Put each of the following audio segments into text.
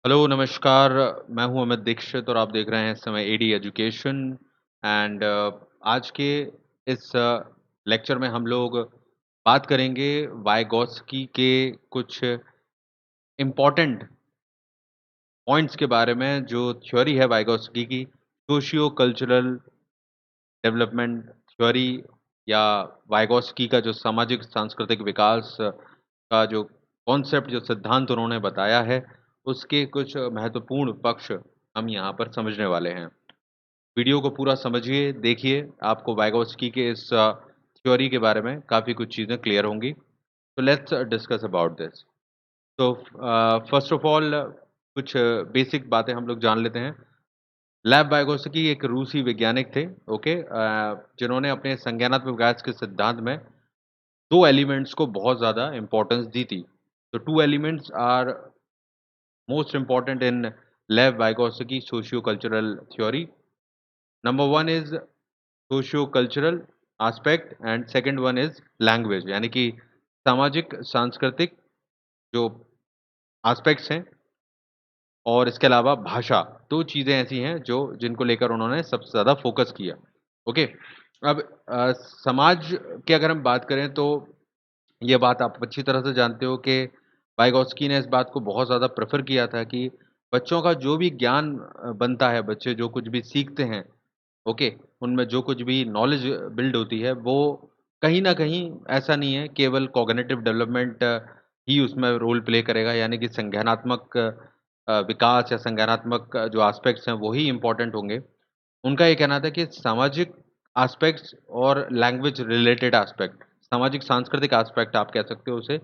Hello, नमस्कार। मैं हूँ अमित दीक्षित और आप देख रहे हैं इस समय एडी एजुकेशन एंड आज के इस लेक्चर में हम लोग बात करेंगे वाइगॉत्स्की के कुछ इम्पोर्टेंट पॉइंट्स के बारे में जो थ्योरी है वाइगॉत्स्की की सोशियो कल्चरल डेवलपमेंट थ्योरी या वाइगॉत्स्की का जो सामाजिक सांस्कृतिक विकास का जो कॉन्सेप्ट जो सिद्धांत उन्होंने बताया है, उसके कुछ महत्वपूर्ण पक्ष हम यहाँ पर समझने वाले हैं। वीडियो को पूरा समझिए, देखिए, आपको वाइगॉत्स्की के इस थ्योरी के बारे में काफ़ी कुछ चीज़ें क्लियर होंगी। तो लेट्स डिस्कस अबाउट दिस। तो फर्स्ट ऑफ ऑल कुछ बेसिक बातें हम लोग जान लेते हैं। लेव वाइगोत्स्की एक रूसी वैज्ञानिक थे, ओके, जिन्होंने अपने संज्ञानात्मक विकास के सिद्धांत में 2 एलिमेंट्स को बहुत ज़्यादा इम्पोर्टेंस दी थी। तो 2 elements are most important in Lev Vygotsky sociocultural theory. Number 1 is sociocultural aspect and second one is language, यानी कि सामाजिक सांस्कृतिक जो एस्पेक्ट्स हैं और इसके अलावा भाषा, 2 चीज़ें ऐसी हैं जो जिनको लेकर उन्होंने सबसे ज़्यादा फ़ोकस किया। ओके? अब समाज की अगर हम बात करें तो ये बात आप अच्छी तरह से जानते हो कि वाइगॉत्स्की ने इस बात को बहुत ज़्यादा प्रेफ़र किया था कि बच्चों का जो भी ज्ञान बनता है, बच्चे जो कुछ भी सीखते हैं, ओके? उनमें जो कुछ भी नॉलेज बिल्ड होती है, वो कहीं न कहीं ऐसा नहीं है केवल कॉग्निटिव डेवलपमेंट ही उसमें रोल प्ले करेगा, यानी कि संज्ञानात्मक विकास या संज्ञानात्मक जो एस्पेक्ट्स हैं, वो ही इम्पोर्टेंट होंगे। उनका ये कहना था कि सामाजिक एस्पेक्ट्स और लैंग्वेज रिलेटेड एस्पेक्ट, सामाजिक सांस्कृतिक एस्पेक्ट आप कह सकते हो उसे,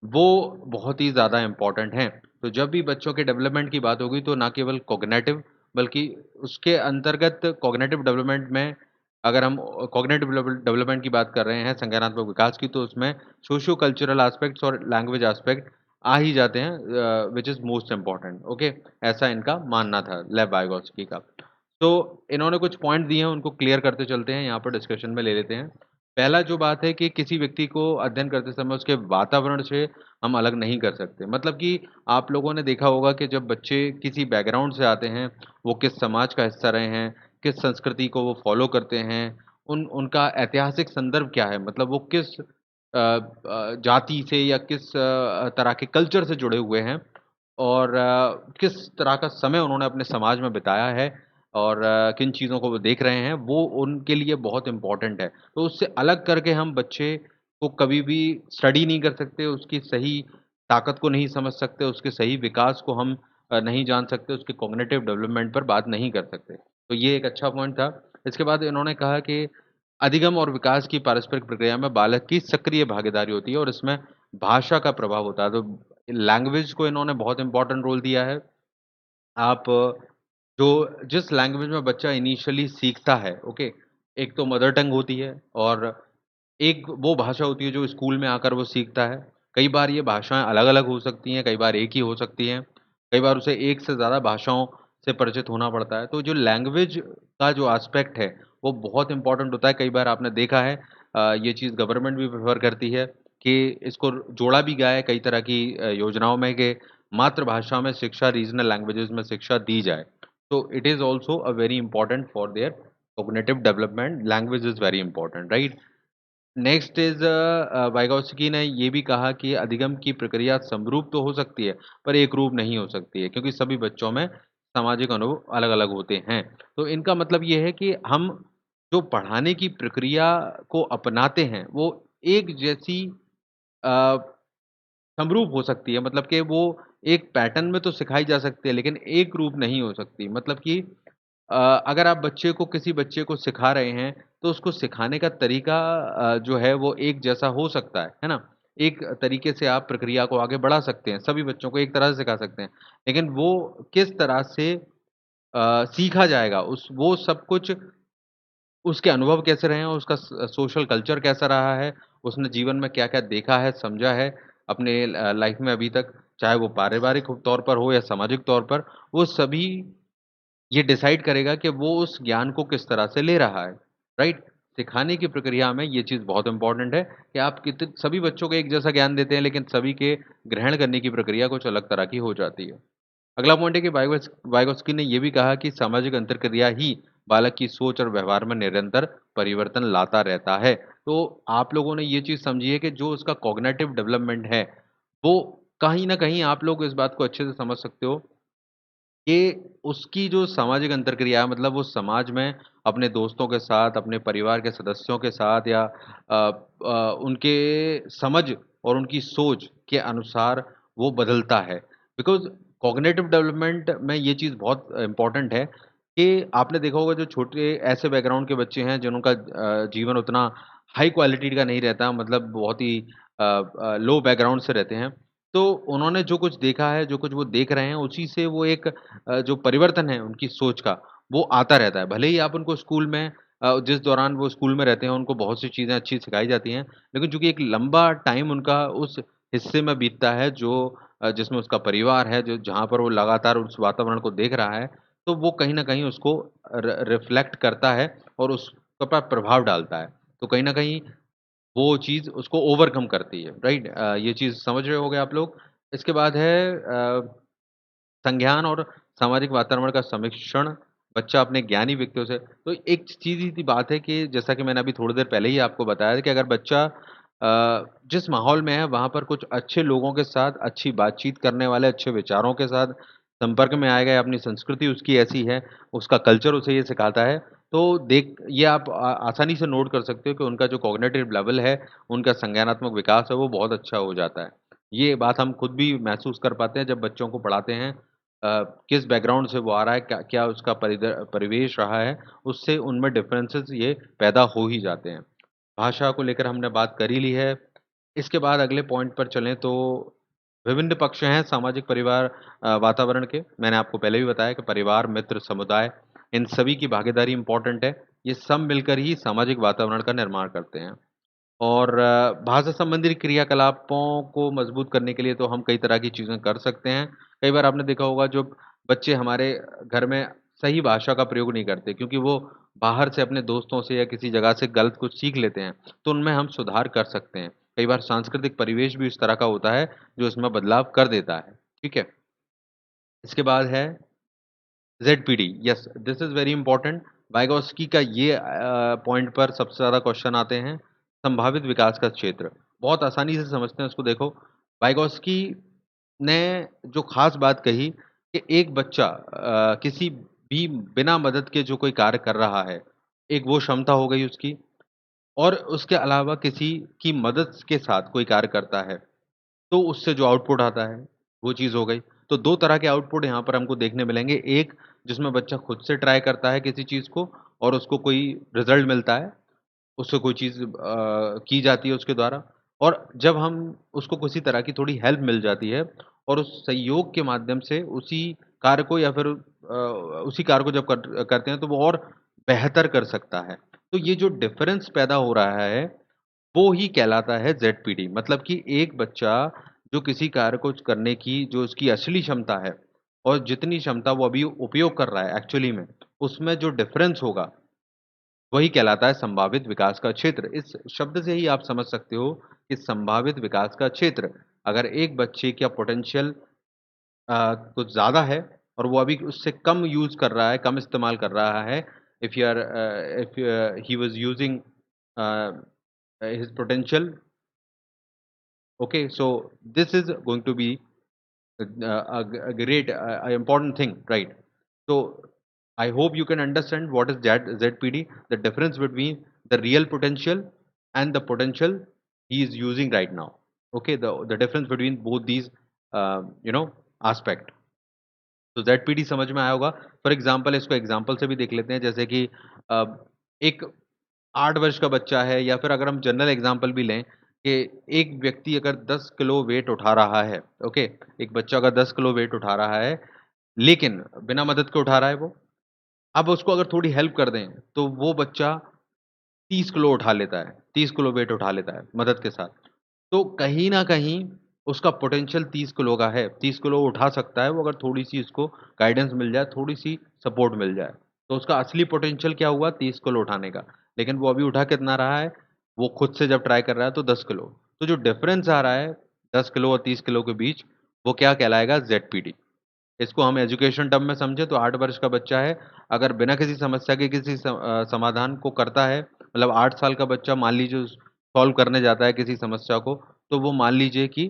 वो बहुत ही ज़्यादा इम्पोर्टेंट हैं। तो जब भी बच्चों के डेवलपमेंट की बात होगी तो ना केवल कॉग्निटिव बल्कि उसके अंतर्गत कॉग्निटिव डेवलपमेंट में अगर हम कॉग्निटिव डेवलपमेंट की बात कर रहे हैं संज्ञानात्मक विकास की, तो उसमें सोशियो कल्चरल एस्पेक्ट्स और लैंग्वेज एस्पेक्ट आ ही जाते हैं, which is most important, okay? ऐसा इनका मानना था लेव वाइगोत्स्की का। तो इन्होंने कुछ पॉइंट दिए हैं, उनको क्लियर करते चलते हैं, यहाँ पर डिस्कशन में ले लेते हैं। पहला जो बात है कि किसी व्यक्ति को अध्ययन करते समय उसके वातावरण से हम अलग नहीं कर सकते। मतलब कि आप लोगों ने देखा होगा कि जब बच्चे किसी बैकग्राउंड से आते हैं, वो किस समाज का हिस्सा रहे हैं, किस संस्कृति को वो फ़ॉलो करते हैं, उनका ऐतिहासिक संदर्भ क्या है, मतलब वो किस जाति से या किस तरह के कल्चर से जुड़े हुए हैं और किस तरह का समय उन्होंने अपने समाज में बिताया है और किन चीज़ों को वो देख रहे हैं, वो उनके लिए बहुत इम्पोर्टेंट है। तो उससे अलग करके हम बच्चे को कभी भी स्टडी नहीं कर सकते, उसकी सही ताकत को नहीं समझ सकते, उसके सही विकास को हम नहीं जान सकते, उसके कॉग्निटिव डेवलपमेंट पर बात नहीं कर सकते। तो ये एक अच्छा पॉइंट था। इसके बाद इन्होंने कहा कि अधिगम और विकास की पारस्परिक प्रक्रिया में बालक की सक्रिय भागीदारी होती है और इसमें भाषा का प्रभाव होता है। तो लैंग्वेज को इन्होंने बहुत इम्पोर्टेंट रोल दिया है। आप जो जिस लैंग्वेज में बच्चा इनिशियली सीखता है, ओके? एक तो मदर टंग होती है और एक वो भाषा होती है जो स्कूल में आकर वो सीखता है। कई बार ये भाषाएँ अलग-अलग हो सकती हैं, कई बार एक ही हो सकती हैं। कई बार उसे एक से ज़्यादा भाषाओं से परिचित होना पड़ता है। तो जो लैंग्वेज का जो एस्पेक्ट है, वो बहुत इम्पोर्टेंट होता है। कई बार आपने देखा है ये चीज़ गवर्नमेंट भी प्रेफ़र करती है कि इसको जोड़ा भी गया है कई तरह की योजनाओं में कि मातृभाषा में शिक्षा, रीजनल लैंग्वेजेज़ में शिक्षा दी जाए। तो it is also a very important for their cognitive development, language is very important, right? Next is Vygotsky ने ये भी कहा कि अधिगम की प्रक्रिया समरूप तो हो सकती है, पर एकरूप नहीं हो सकती है, क्योंकि सभी बच्चों में सामाजिक अनुभव अलग-अलग होते हैं। तो इनका मतलब ये है कि हम जो पढ़ाने की प्रक्रिया को अपनाते हैं, वो एक जैसी अ, समरूप हो सकती है, मतलब कि वो एक पैटर्न में तो सिखाई जा सकती है, लेकिन एक रूप नहीं हो सकती। मतलब कि अ, अगर आप किसी बच्चे को सिखा रहे हैं, तो उसको सिखाने का तरीका जो है वो एक जैसा हो सकता है ना? एक तरीके से आप प्रक्रिया को आगे बढ़ा सकते हैं, सभी बच्चों को एक तरह से सिखा सकते हैं। लेकिन वो किस तरह से सीखा जाएगा, उस वो सब कुछ उसके अनुभव कैसे रहे हैं, उसका सोशल कल्चर कैसा रहा है, उसने जीवन में क्या-क्या देखा है, समझा है अपने लाइफ़ में अभी तक, चाहे वो पारिवारिक तौर पर हो या सामाजिक तौर पर, वो सभी ये डिसाइड करेगा कि वो उस ज्ञान को किस तरह से ले रहा है, राइट? सिखाने की प्रक्रिया में ये चीज़ बहुत इम्पोर्टेंट है कि आप सभी बच्चों को एक जैसा ज्ञान देते हैं, लेकिन सभी के ग्रहण करने की प्रक्रिया कुछ अलग तरह की हो जाती है। अगला पॉइंट है कि वाइगोत्स्की ने ये भी कहा कि सामाजिक अंतरक्रिया ही बालक की सोच और व्यवहार में निरंतर परिवर्तन लाता रहता है। तो आप लोगों ने ये चीज़ समझी है कि जो उसका कॉग्निटिव डेवलपमेंट है, वो कहीं न कहीं आप लोग इस बात को अच्छे से समझ सकते हो कि उसकी जो सामाजिक अंतरक्रिया है मतलब वो समाज में अपने दोस्तों के साथ, अपने परिवार के सदस्यों के साथ या उनके समझ और उनकी सोच के अनुसार वो बदलता है। बिकॉज़ कॉग्निटिव डेवलपमेंट में ये चीज़ बहुत इम्पोर्टेंट है कि आपने देखा होगा जो छोटे ऐसे बैकग्राउंड के बच्चे हैं जिनका जीवन उतना हाई क्वालिटी का नहीं रहता मतलब बहुत ही लो बैकग्राउंड से रहते हैं। तो उन्होंने जो कुछ देखा है, जो कुछ वो देख रहे हैं, उसी से वो एक जो परिवर्तन है उनकी सोच का, वो आता रहता है। भले ही आप उनको स्कूल में जिस दौरान वो स्कूल में रहते हैं, उनको बहुत सी चीज़ें अच्छी सिखाई जाती हैं, लेकिन चूँकि एक लंबा टाइम उनका उस हिस्से में बीतता है जो जिसमें उसका परिवार है, जो जहाँ पर वो लगातार उस वातावरण को देख रहा है, तो वो कहीं न कहीं उसको रिफ्लेक्ट करता है और उस पर प्रभाव डालता है। तो कहीं न कहीं वो चीज़ उसको ओवरकम करती है, राइट? ये चीज़ समझ रहे होंगे आप लोग। इसके बाद है संज्ञान और सामाजिक वातावरण का समीक्षण, बच्चा अपने ज्ञानी व्यक्तियों से तो एक सीधी-सी बात है कि जैसा कि मैंने अभी थोड़ी देर पहले ही आपको बताया था कि अगर बच्चा जिस माहौल में है, वहाँ पर कुछ अच्छे लोगों के साथ अच्छी बातचीत करने वाले, अच्छे विचारों के साथ संपर्क में आएगा या अपनी संस्कृति उसकी ऐसी है, उसका कल्चर उसे ये सिखाता है, तो ये आप आसानी से नोट कर सकते हो कि उनका जो कॉग्निटिव लेवल है, उनका संज्ञानात्मक विकास है, वो बहुत अच्छा हो जाता है। ये बात हम खुद भी महसूस कर पाते हैं जब बच्चों को पढ़ाते हैं किस बैकग्राउंड से वो आ रहा है, क्या क्या उसका परिवेश रहा है, उससे उनमें डिफरेंसेस ये पैदा हो ही जाते हैं। भाषा को लेकर हमने बात कर ही ली है। इसके बाद अगले पॉइंट पर चलें तो विभिन्न पक्ष हैं सामाजिक वातावरण के। मैंने आपको पहले भी बताया कि परिवार, मित्र, समुदाय इन सभी की भागीदारी इम्पोर्टेंट है। ये सब मिलकर ही सामाजिक वातावरण का निर्माण करते हैं। और भाषा संबंधी क्रियाकलापों को मजबूत करने के लिए तो हम कई तरह की चीज़ें कर सकते हैं। कई बार आपने देखा होगा जो बच्चे हमारे घर में सही भाषा का प्रयोग नहीं करते क्योंकि वो बाहर से अपने दोस्तों से या किसी जगह से गलत कुछ सीख लेते हैं, तो उनमें हम सुधार कर सकते हैं। कई बार सांस्कृतिक परिवेश भी इस तरह का होता है जो इसमें बदलाव कर देता है। ठीक है? इसके बाद है ZPD yes this is very important Vygotsky का ये पॉइंट पर सबसे ज़्यादा क्वेश्चन आते हैं, संभावित विकास का क्षेत्र। बहुत आसानी से समझते हैं उसको देखो, वाइगोस्की ने जो ख़ास बात कही कि एक बच्चा किसी भी बिना मदद के जो कोई कार्य कर रहा है, एक वो क्षमता हो गई उसकी और उसके अलावा किसी की मदद के साथ कोई कार्य करता है। तो उससे जो आउटपुट आता है, वो चीज़ हो गई। तो 2 तरह के आउटपुट यहाँ पर हमको देखने मिलेंगे। एक जिसमें बच्चा खुद से ट्राई करता है किसी चीज़ को और उसको कोई रिज़ल्ट मिलता है, उससे कोई चीज़ की जाती है उसके द्वारा और जब हम उसको किसी तरह की थोड़ी हेल्प मिल जाती है और उस सहयोग के माध्यम से उसी कार्य को या फिर उसी कार्य को जब करते हैं तो वो और बेहतर कर सकता है। तो ये जो डिफ़रेंस पैदा हो रहा है वो ही कहलाता है ज़ेडपीटी मतलब कि एक बच्चा जो किसी कार्य को करने की जो उसकी असली क्षमता है और जितनी क्षमता वो अभी उपयोग कर रहा है एक्चुअली में, उसमें जो डिफ़रेंस होगा, वही कहलाता है संभावित विकास का क्षेत्र। इस शब्द से ही आप समझ सकते हो कि संभावित विकास का क्षेत्र, अगर एक बच्चे का पोटेंशियल कुछ ज़्यादा है और वो अभी उससे कम यूज़ कर रहा है, कम इस्तेमाल कर रहा है, if he was using uh, his potential. Okay, so this is going to be a great, important thing, right? So I hope you can understand what is ZPD, the difference between the real potential and the potential he is using right now. Okay, the difference between both these, aspect. तो ज़ेडपीटी समझ में आया होगा। For example इसको example से भी देख लेते हैं जैसे कि अ, एक 8 वर्ष का बच्चा है या फिर अगर हम जनरल एग्ज़ाम्पल भी लें कि एक व्यक्ति अगर 10 किलो वेट उठा रहा है, ओके? एक बच्चा अगर 10 किलो वेट उठा रहा है, लेकिन बिना मदद के उठा रहा है वो। अब उसको अगर थोड़ी हेल्प कर दें, तो वो बच्चा 30 किलो उठा लेता है, 30 किलो वेट उठा लेता है मदद के साथ। तो कहीं न कहीं उसका पोटेंशियल 30 किलो का है, 30 किलो उठा सकता है वो अगर थोड़ी-सी इसको गाइडेंस मिल जाए, थोड़ी-सी सपोर्ट मिल जाए। तो उसका असली पोटेंशियल क्या हुआ 30 किलो उठाने का, लेकिन वो अभी उठा कितना रहा है, वो खुद से जब ट्राई कर रहा है तो 10 किलो। तो जो डिफरेंस आ रहा है 10 किलो और 30 किलो के बीच, वो क्या कहलाएगा ज़ेडपीटी। इसको हम एजुकेशन टर्म में समझे तो 8 वर्ष का बच्चा है, अगर बिना किसी समस्या के किसी समाधान को करता है, मतलब 8 साल का बच्चा मान लीजिए सॉल्व करने जाता है किसी समस्या को, तो वो मान लीजिए कि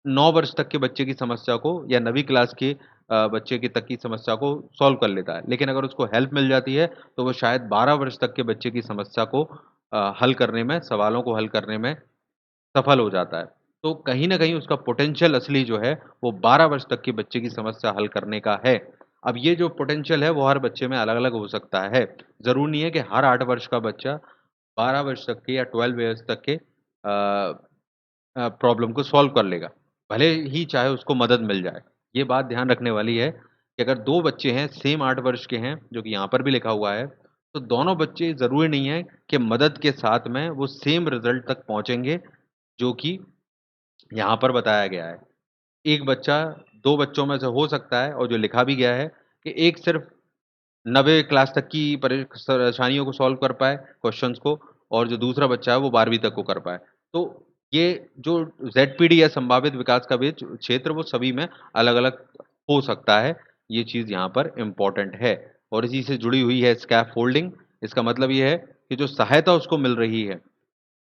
9 वर्ष तक के बच्चे की समस्या को या 9वीं क्लास के बच्चे की तक की समस्या को सॉल्व कर लेता है। लेकिन अगर उसको हेल्प मिल जाती है, तो वो शायद 12 वर्ष तक के बच्चे की समस्या को हल करने में, सवालों को हल करने में सफल हो जाता है। तो कहीं न कहीं उसका पोटेंशियल असली जो है, वो 12 वर्ष तक के बच्चे की समस्या हल करने का है। अब ये जो पोटेंशियल है, वो हर बच्चे में अलग-अलग हो सकता है। ज़रूरी नहीं है कि हर 8 वर्ष का बच्चा 12 वर्ष तक के या 12 इयर्स तक के प्रॉब्लम को सॉल्व कर लेगा। भले ही चाहे उसको मदद मिल जाए। ये बात ध्यान रखने वाली है कि अगर 2 बच्चे हैं, सेम 8 वर्ष के हैं, जो कि यहाँ पर भी लिखा हुआ है, तो दोनों बच्चे ज़रूरी नहीं है कि मदद के साथ में वो सेम रिज़ल्ट तक पहुँचेंगे, जो कि यहाँ पर बताया गया है। एक बच्चा 2 बच्चों में से हो सकता है और जो लिखा भी गया है कि एक सिर्फ़ 90 क्लास तक की परेशानियों को सॉल्व कर पाए, क्वेश्चन्स को, और जो दूसरा बच्चा है वो 12वीं तक को कर पाए। तो ये जो ज़ेडपीडी या संभावित विकास का भी क्षेत्र वो सभी में अलग-अलग हो सकता है। ये चीज़ यहाँ पर इम्पोर्टेंट है और इसी से जुड़ी हुई है स्कैफोल्डिंग। इसका मतलब ये है कि जो सहायता उसको मिल रही है,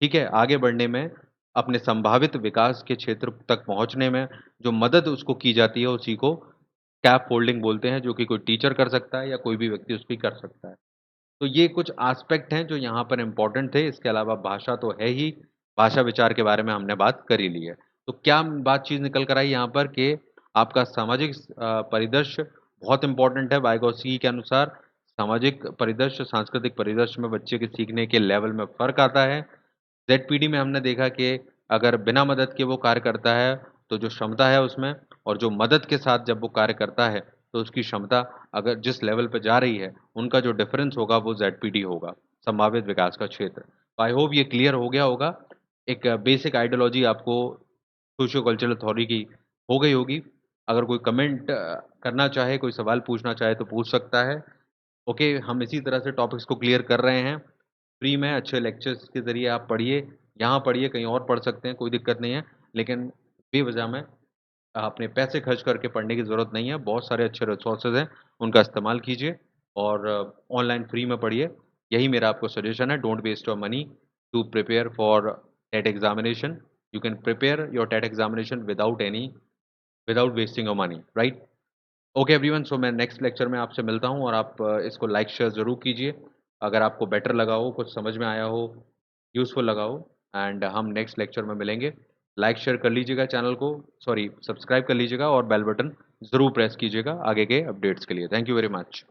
ठीक है? आगे बढ़ने में, अपने संभावित विकास के क्षेत्र तक पहुँचने में जो मदद उसको की जाती है, उसी को स्कैफोल्डिंग बोलते हैं, जो कि कोई टीचर कर सकता है या कोई भी व्यक्ति उसकी कर सकता है। तो ये कुछ एस्पेक्ट हैं जो यहाँ पर इम्पोर्टेंट थे, इसके अलावा भाषा तो है ही, भाषा विचार के बारे में हमने बात कर ही ली है। तो क्या बात चीज़ निकल कर आई यहाँ पर कि आपका सामाजिक परिदृश्य बहुत इम्पोर्टेंट है वाइगोत्स्की के अनुसार। सामाजिक परिदृश्य, सांस्कृतिक परिदृश्य में बच्चे के सीखने के लेवल में फ़र्क आता है। ज़ेडपीडी में हमने देखा कि अगर बिना मदद के वो कार्य करता है, तो जो क्षमता है उसमें, और जो मदद के साथ जब वो कार्य करता है, तो उसकी क्षमता अगर जिस लेवल पे जा रही है, उनका जो डिफ़रेंस होगा वो ज़ेडपीडी होगा, संभावित विकास का क्षेत्र। आई होप ये क्लियर हो गया होगा। एक बेसिक आइडियोलॉजी आपको सोशियो कल्चरल थ्योरी की हो गई होगी। अगर कोई कमेंट करना चाहे, कोई सवाल पूछना चाहे तो पूछ सकता है। ओके, हम इसी तरह से टॉपिक्स को क्लियर कर रहे हैं। फ्री में अच्छे लेक्चर्स के ज़रिए आप पढ़िए, यहाँ पढ़िए, कहीं और पढ़ सकते हैं, कोई दिक्कत नहीं है। लेकिन बेवज़ह में अपने पैसे खर्च करके पढ़ने की ज़रूरत नहीं है। बहुत सारे अच्छे रिसोर्सेज़ हैं, उनका इस्तेमाल कीजिए और ऑनलाइन फ्री में पढ़िए। यही मेरा आपको सजेशन है, don't waste your money to prepare for TET examination. You can prepare your TET examination without wasting your money, right? Okay everyone, so मैं नेक्स्ट लेक्चर में आपसे मिलता हूँ और आप इसको लाइक शेयर ज़रूर कीजिए। अगर आपको बेटर लगा हो, कुछ समझ में आया हो, यूज़फुल लगा हो, एंड हम नेक्स्ट लेक्चर में मिलेंगे। लाइक शेयर कर लीजिएगा चैनल को, सॉरी सब्सक्राइब कर लीजिएगा और बेल बटन ज़रूर प्रेस कीजिएगा आगे के अपडेट्स के लिए। Thank you very much.